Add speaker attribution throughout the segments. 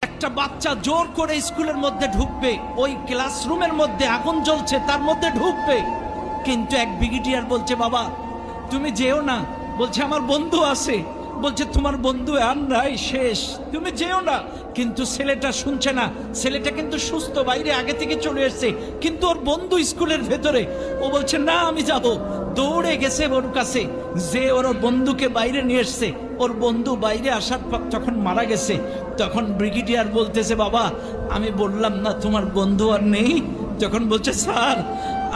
Speaker 1: একটা বাচ্চা জোর করে স্কুলের মধ্যে ঢুকবে, ওই ক্লাসরুমের মধ্যে আগুন জ্বলছে তার মধ্যে ঢুকবে, কিন্তু এক ব্রিগেডিয়ার বলছে বাবা তুমি যেও না, বলছে আমার বন্ধু আছে, বলছে তোমার বন্ধু আর নাই, শেষ, তুমি যেও না। কিন্তু ছেলেটা শুনছে না, ছেলেটা কিন্তু সুস্থ, বাইরে আগে থেকে চলে এসছে, কিন্তু ওর বন্ধু স্কুলের ভেতরে, ও বলছে না আমি যাব, দৌড়ে গেছে ওর কাছে, যে ওর বন্ধুকে বাইরে নিয়ে এসছে। ওর বন্ধু বাইরে আসার পর যখন মারা গেছে, তখন ব্রিগেডিয়ার বলতেছে বাবা আমি বললাম না তোমার বন্ধু আর নেই? যখন বলছে স্যার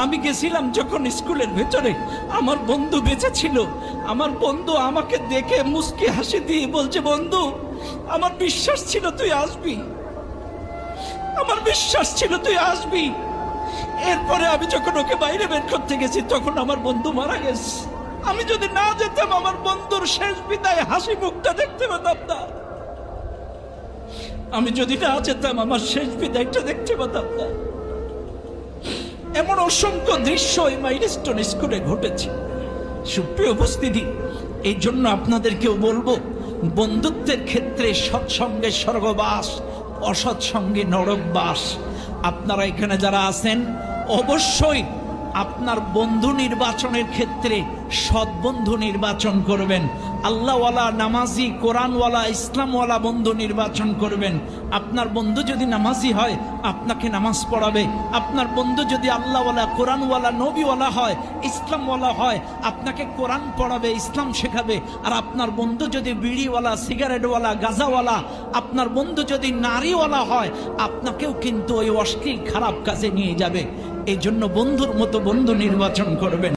Speaker 1: আমি গেছিলাম যখন স্কুলের ভেতরে, আমার বন্ধু বেঁচে ছিল, আমার বন্ধু আমাকে দেখে মুস্কি হাসি দিয়ে বলছে বন্ধু আমার বিশ্বাস ছিল তুই আসবি, আমার বিশ্বাস ছিল তুই আসবি। এরপরে আমি যখন ওকে বাইরে বের করতে গেছি তখন আমার বন্ধু মারা গেছে, আমি যদি না যেতাম আমার বন্ধুর শেষ বিদায় হাসি মুখটা দেখতে পেতাম না, আমি যদি না যেতাম আমার শেষ বিদায়টা দেখতে পেতাম না। এমন অসংখ্য দৃশ্য এই মাইলস্টোন স্কুলে ঘটেছে। সুপ্রিয় উপস্থিতি, এই জন্য আপনাদেরকেও বলবো বন্ধুত্বের ক্ষেত্রে সৎসঙ্গে স্বর্গবাস, অসৎসঙ্গে নরকবাস। আপনারা এখানে যারা আছেন অবশ্যই আপনার বন্ধু নির্বাচনের ক্ষেত্রে সৎ বন্ধু নির্বাচন করবেন, আল্লাহওয়ালা, নামাজি, কোরআনওয়ালা, ইসলামওয়ালা বন্ধু নির্বাচন করবেন। আপনার বন্ধু যদি নামাজি হয় আপনাকে নামাজ পড়াবে, আপনার বন্ধু যদি আল্লাহওয়ালা, কোরআনওয়ালা, নবীওয়ালা হয়, ইসলামওয়ালা হয়, আপনাকে কোরআন পড়াবে, ইসলাম শেখাবে। আর আপনার বন্ধু যদি বিড়িওয়ালা, সিগারেটওয়ালা, গাঁজাওয়ালা, আপনার বন্ধু যদি নারীওয়ালা হয় আপনাকেও কিন্তু ওই অশ্লীল খারাপ কাজে নিয়ে যাবে। এই জন্য বন্ধুর মতো বন্ধু নির্বাচন করবেন।